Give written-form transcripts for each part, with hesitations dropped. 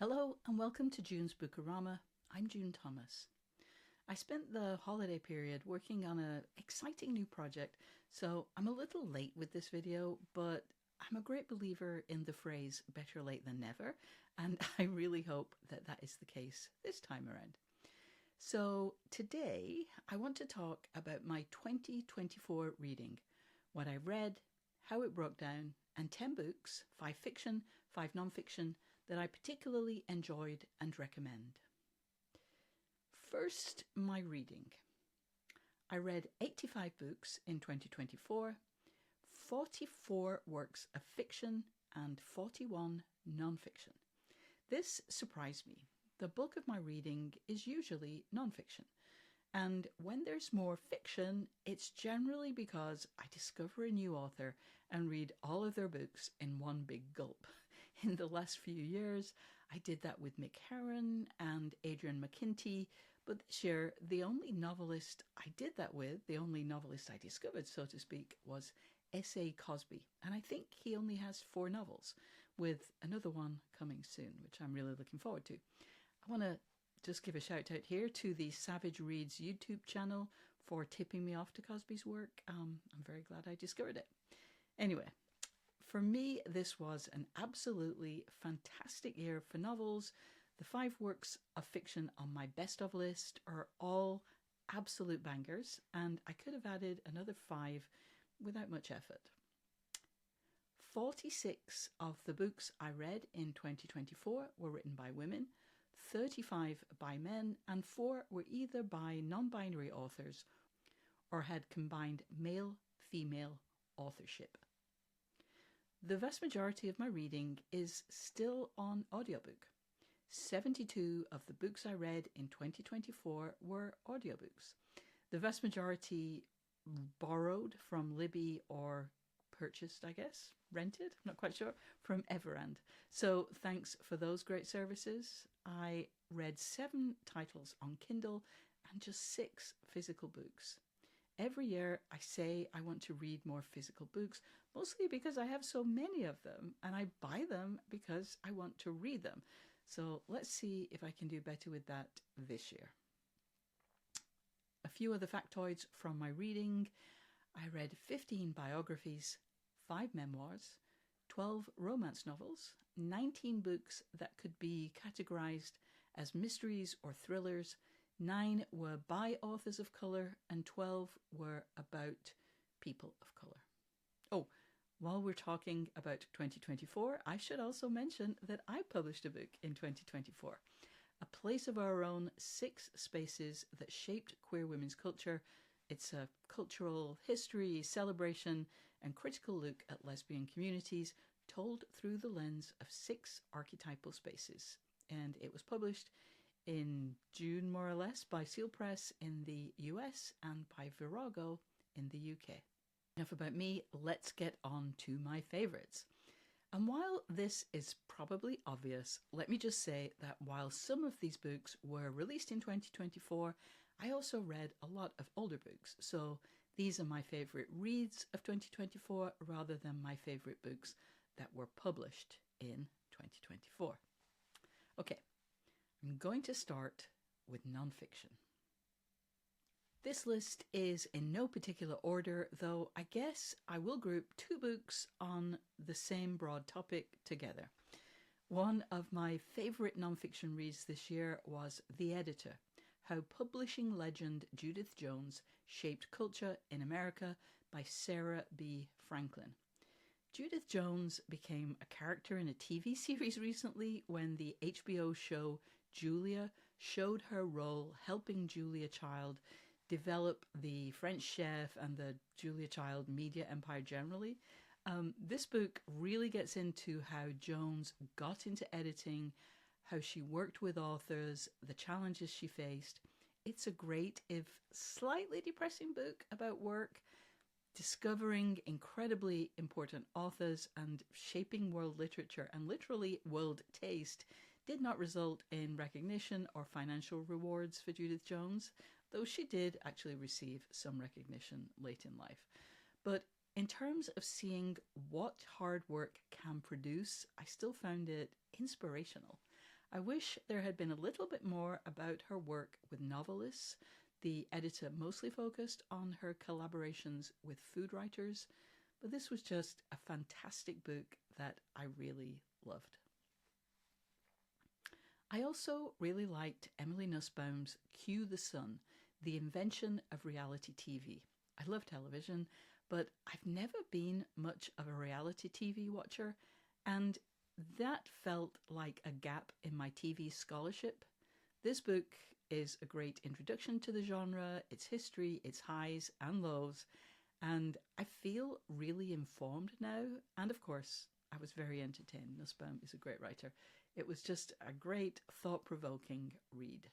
Hello and welcome to June's Bookorama. I'm June Thomas. I spent the holiday period working on an exciting new project, so I'm a little late with this video, but I'm a great believer in the phrase better late than never, and I really hope that that is the case this time around. So today I want to talk about my 2024 reading, what I read, how it broke down, and 10 books, 5 fiction, 5 non-fiction, that I particularly enjoyed and recommend. First, my reading. I read 85 books in 2024, 44 works of fiction and 41 non-fiction. This surprised me. The bulk of my reading is usually non-fiction. And when there's more fiction, it's generally because I discover a new author and read all of their books in one big gulp. In the last few years, I did that with Mick Herron and Adrian McKinty, but this year, the only novelist I did that with, the only novelist I discovered, so to speak, was S.A. Cosby. And I think he only has 4 novels, with another one coming soon, which I'm really looking forward to. I want to just give a shout out here to the Savage Reads YouTube channel for tipping me off to Cosby's work. I'm very glad I discovered it. Anyway, for me, this was an absolutely fantastic year for novels. The 5 works of fiction on my best of list are all absolute bangers, and I could have added another 5 without much effort. 46 of the books I read in 2024 were written by women, 35 by men, and 4 were either by non-binary authors or had combined male-female authorship. The vast majority of my reading is still on audiobook. 72 of the books I read in 2024 were audiobooks. The vast majority borrowed from Libby or purchased, I guess, rented, not quite sure, from Everand. So thanks for those great services. I read 7 titles on Kindle and just 6 physical books. Every year I say I want to read more physical books, mostly because I have so many of them, and I buy them because I want to read them. So let's see if I can do better with that this year. A few other factoids from my reading. I read 15 biographies, 5 memoirs, 12 romance novels, 19 books that could be categorized as mysteries or thrillers, 9 were by authors of colour, and 12 were about people of colour. Oh, while we're talking about 2024, I should also mention that I published a book in 2024, A Place of Our Own, 6 Spaces That Shaped Queer Women's Culture. It's a cultural history, celebration, and critical look at lesbian communities told through the lens of 6 archetypal spaces. And it was published in June, more or less, by Seal Press in the US and by Virago in the UK. Enough about me, let's get on to my favourites. And while this is probably obvious, let me just say that while some of these books were released in 2024, I also read a lot of older books. So these are my favourite reads of 2024 rather than my favourite books that were published in 2024. Okay, I'm going to start with non-fiction. This list is in no particular order, though I guess I will group 2 books on the same broad topic together. One of my favourite non-fiction reads this year was The Editor, How Publishing Legend Judith Jones Shaped Culture in America by Sarah B. Franklin. Judith Jones became a character in a TV series recently when the HBO show Julia showed her role helping Julia Child develop the French Chef and the Julia Child media empire generally. This book really gets into how Jones got into editing, how she worked with authors, the challenges she faced. It's a great, if slightly depressing book about work, discovering incredibly important authors and shaping world literature and literally world taste. Did not result in recognition or financial rewards for Judith Jones, though she did actually receive some recognition late in life. But in terms of seeing what hard work can produce, I still found it inspirational. I wish there had been a little bit more about her work with novelists. The editor mostly focused on her collaborations with food writers, but this was just a fantastic book that I really loved. I also really liked Emily Nussbaum's Cue the Sun, The Invention of Reality TV. I love television, but I've never been much of a reality TV watcher, and that felt like a gap in my TV scholarship. This book is a great introduction to the genre, its history, its highs and lows, and I feel really informed now. And of course, I was very entertained. Nussbaum is a great writer. It was just a great, thought-provoking read.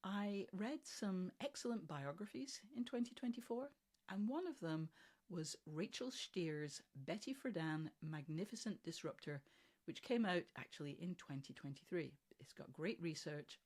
I read some excellent biographies in 2024, and one of them was Rachel Steer's Betty Friedan Magnificent Disruptor, which came out actually in 2023. It's got great research,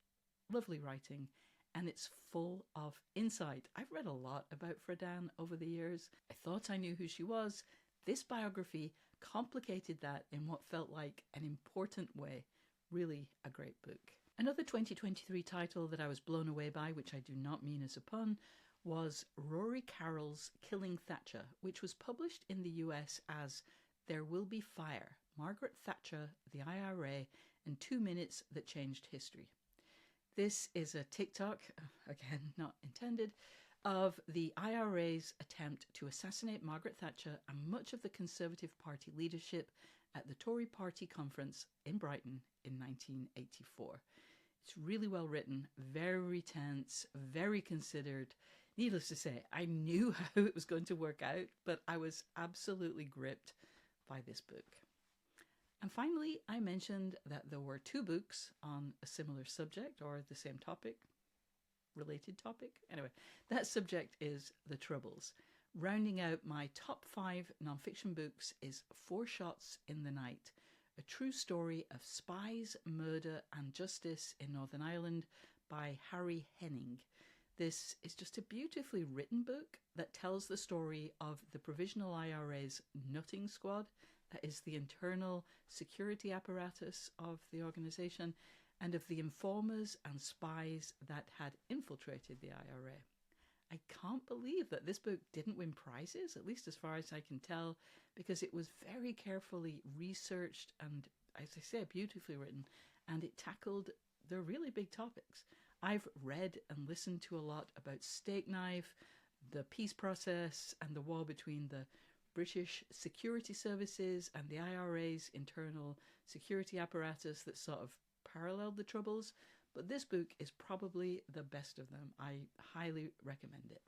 lovely writing, and it's full of insight. I've read a lot about Friedan over the years. I thought I knew who she was. This biography complicated that in what felt like an important way. Really a great book. Another 2023 title that I was blown away by, which I do not mean as a pun, was Rory Carroll's Killing Thatcher, which was published in the US as There Will Be Fire, Margaret Thatcher, the IRA, and 2 Minutes That Changed History. This is a TikTok, again not intended, of the IRA's attempt to assassinate Margaret Thatcher and much of the Conservative Party leadership at the Tory Party conference in Brighton in 1984. It's really well written, very tense, very considered. Needless to say, I knew how it was going to work out, but I was absolutely gripped by this book. And finally, I mentioned that there were 2 books on a similar subject or the same topic, related topic. Anyway, that subject is the Troubles. Rounding out my top 5 nonfiction books is 4 Shots in the Night, a true story of spies, murder and justice in Northern Ireland by Harry Henning. This is just a beautifully written book that tells the story of the Provisional IRA's Nutting Squad, that is the internal security apparatus of the organisation, and of the informers and spies that had infiltrated the IRA. I can't believe that this book didn't win prizes, at least as far as I can tell, because it was very carefully researched and, as I say, beautifully written, and it tackled the really big topics. I've read and listened to a lot about Steak Knife, the peace process, and the war between the British security services and the IRA's internal security apparatus that sort of paralleled the Troubles, but this book is probably the best of them. I highly recommend it.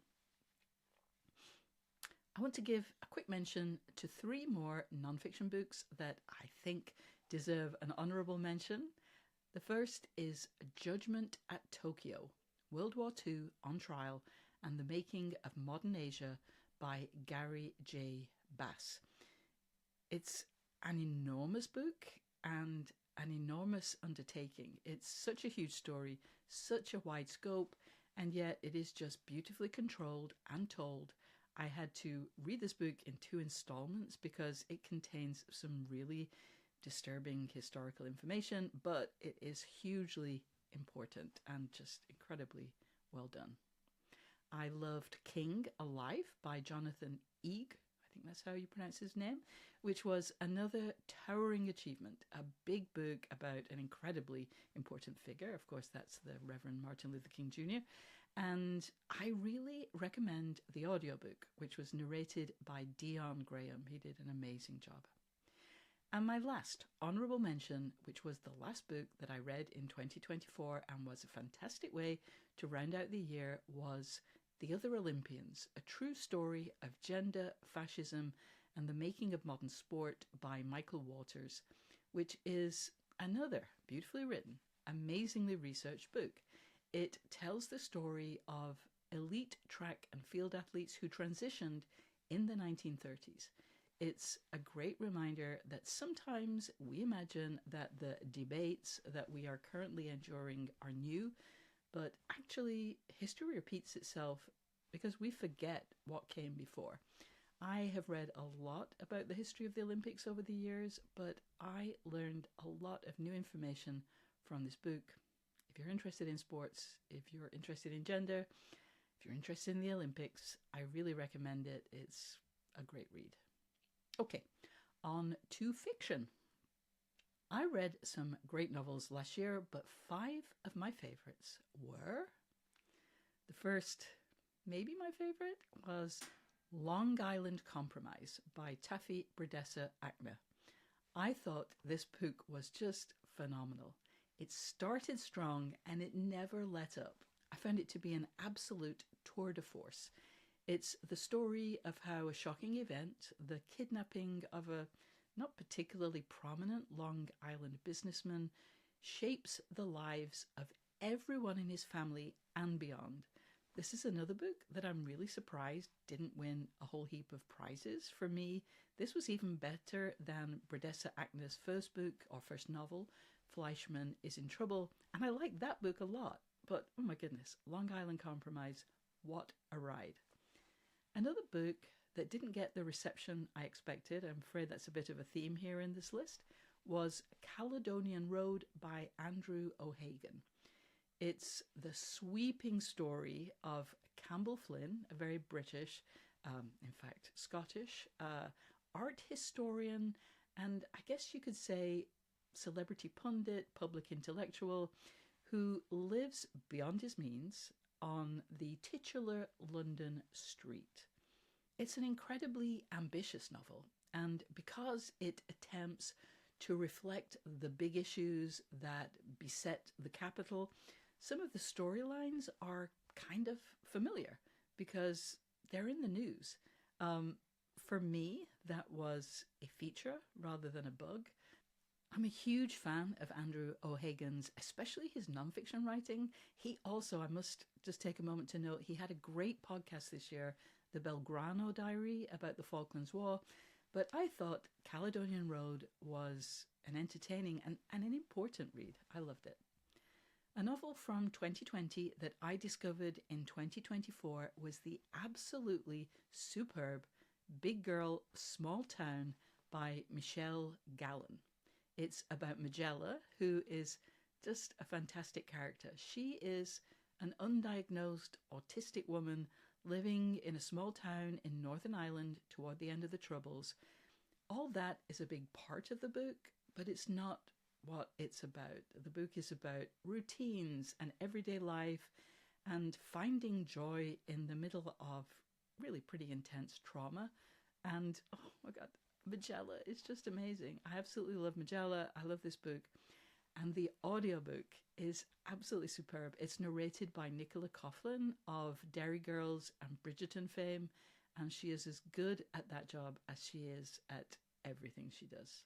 I want to give a quick mention to 3 more nonfiction books that I think deserve an honourable mention. The first is Judgment at Tokyo, World War II on Trial and the Making of Modern Asia by Gary J. Bass. It's an enormous book and an enormous undertaking. It's such a huge story, such a wide scope, and yet it is just beautifully controlled and told. I had to read this book in 2 installments because it contains some really disturbing historical information, but it is hugely important and just incredibly well done. I loved King Alive by Jonathan Eeg, I think that's how you pronounce his name, which was another towering achievement, a big book about an incredibly important figure. Of course, that's the Reverend Martin Luther King Jr. And I really recommend the audiobook, which was narrated by Dion Graham. He did an amazing job. And my last honourable mention, which was the last book that I read in 2024 and was a fantastic way to round out the year, was The Other Olympians, a true story of gender, fascism, and the making of modern sport by Michael Waters, which is another beautifully written, amazingly researched book. It tells the story of elite track and field athletes who transitioned in the 1930s. It's a great reminder that sometimes we imagine that the debates that we are currently enduring are new, but actually history repeats itself because we forget what came before. I have read a lot about the history of the Olympics over the years, but I learned a lot of new information from this book. If you're interested in sports, if you're interested in gender, if you're interested in the Olympics, I really recommend it. It's a great read. Okay, on to fiction. I read some great novels last year, but 5 of my favourites were... The first, maybe my favourite, was Long Island Compromise by Taffy Burdessa Akna. I thought this book was just phenomenal. It started strong and it never let up. I found it to be an absolute tour de force. It's the story of how a shocking event, the kidnapping of a not particularly prominent Long Island businessman, shapes the lives of everyone in his family and beyond. This is another book that I'm really surprised didn't win a whole heap of prizes. For me, this was even better than Burdessa Akna's first book or first novel, Fleischman is in Trouble, and I like that book a lot. But oh my goodness, Long Island Compromise, what a ride. Another book that didn't get the reception I expected, I'm afraid that's a bit of a theme here in this list, was Caledonian Road by Andrew O'Hagan. It's the sweeping story of Campbell Flynn, a very British, in fact Scottish, art historian, and I guess you could say celebrity pundit, public intellectual, who lives beyond his means on the titular London street. It's an incredibly ambitious novel, and because it attempts to reflect the big issues that beset the capital, some of the storylines are kind of familiar because they're in the news. For me, that was a feature rather than a bug. I'm a huge fan of Andrew O'Hagan's, especially his nonfiction writing. He also, I must just take a moment to note, he had a great podcast this year, The Belgrano Diary, about the Falklands War. But I thought Caledonian Road was an entertaining and an important read. I loved it. A novel from 2020 that I discovered in 2024 was the absolutely superb Big Girl, Small Town by Michelle Gallen. It's about Magella, who is just a fantastic character. She is an undiagnosed autistic woman living in a small town in Northern Ireland toward the end of the Troubles. All that is a big part of the book, but it's not what it's about. The book is about routines and everyday life and finding joy in the middle of really pretty intense trauma. And oh my God, Magella is just amazing. I absolutely love Magella. I love this book. And the audiobook is absolutely superb. It's narrated by Nicola Coughlan of Derry Girls and Bridgerton fame, and she is as good at that job as she is at everything she does.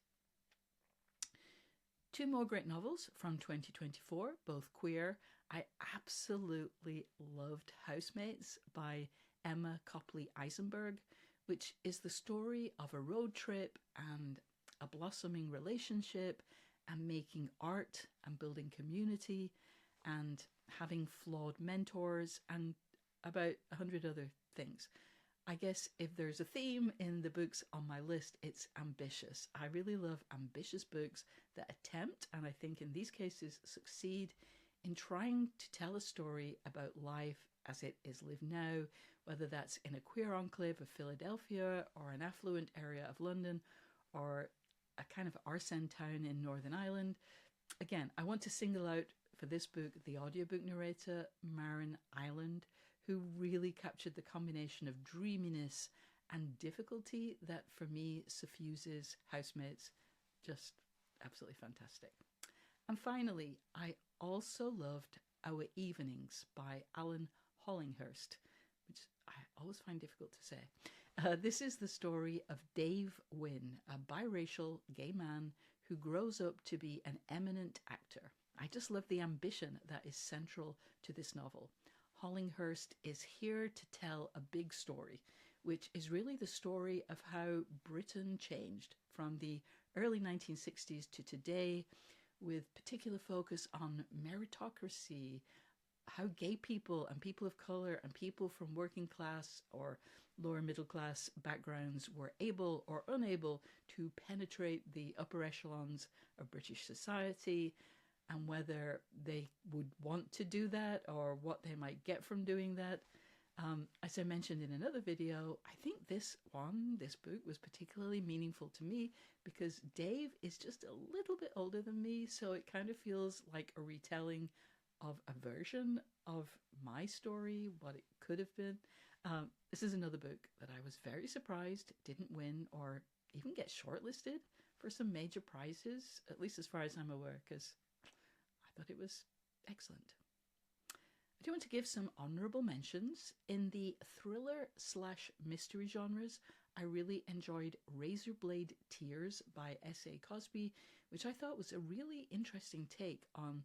2 more great novels from 2024, both queer. I absolutely loved Housemates by Emma Copley Eisenberg, which is the story of a road trip and a blossoming relationship and making art and building community and having flawed mentors and about 100 other things. I guess if there's a theme in the books on my list, it's ambitious. I really love ambitious books that attempt, and I think in these cases succeed, in trying to tell a story about life as it is lived now, whether that's in a queer enclave of Philadelphia or an affluent area of London or a kind of arsen town in Northern Ireland. Again, I want to single out for this book the audiobook narrator, Maren Island, who really captured the combination of dreaminess and difficulty that for me suffuses Housemates. Just absolutely fantastic. And finally, I also loved Our Evenings by Alan Hollinghurst, which I always find difficult to say. This is the story of Dave Wynn, a biracial gay man who grows up to be an eminent actor. I just love the ambition that is central to this novel. Hollinghurst is here to tell a big story, which is really the story of how Britain changed from the early 1960s to today, with particular focus on meritocracy, how gay people and people of colour and people from working class or lower middle class backgrounds were able or unable to penetrate the upper echelons of British society, and whether they would want to do that or what they might get from doing that. As I mentioned in another video, I think this book was particularly meaningful to me because Dave is just a little bit older than me, so it kind of feels like a retelling of a version of my story, what it could have been. This is another book that I was very surprised didn't win or even get shortlisted for some major prizes, at least as far as I'm aware, because I thought it was excellent. I do want to give some honourable mentions. In the thriller/mystery genres, I really enjoyed Razorblade Tears by S.A. Cosby, which I thought was a really interesting take on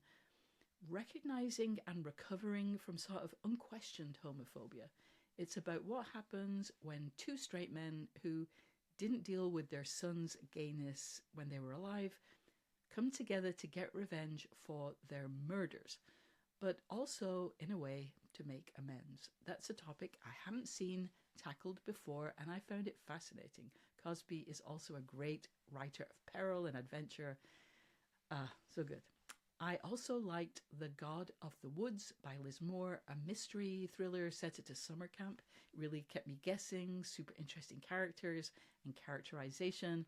recognizing and recovering from sort of unquestioned homophobia. It's about what happens when two straight men who didn't deal with their son's gayness when they were alive come together to get revenge for their murders, but also, in a way, to make amends. That's a topic I haven't seen tackled before, and I found it fascinating. Cosby is also a great writer of peril and adventure. So good. I also liked The God of the Woods by Liz Moore, a mystery thriller set at a summer camp. It really kept me guessing, super interesting characters and characterization.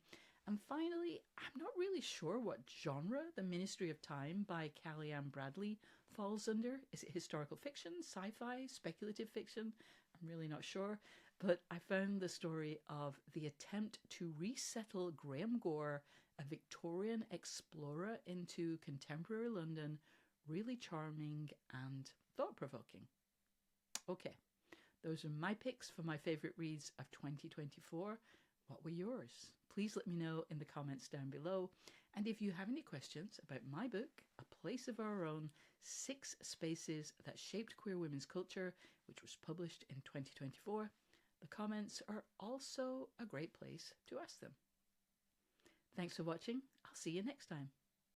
And finally, I'm not really sure what genre The Ministry of Time by Kellyanne Bradley falls under. Is it historical fiction, sci-fi, speculative fiction? I'm really not sure. But I found the story of the attempt to resettle Graham Gore, a Victorian explorer, into contemporary London really charming and thought-provoking. Okay, those are my picks for my favourite reads of 2024. What were yours? Please let me know in the comments down below. And if you have any questions about my book, A Place of Our Own, 6 Spaces That Shaped Queer Women's Culture, which was published in 2024, the comments are also a great place to ask them. Thanks for watching. I'll see you next time.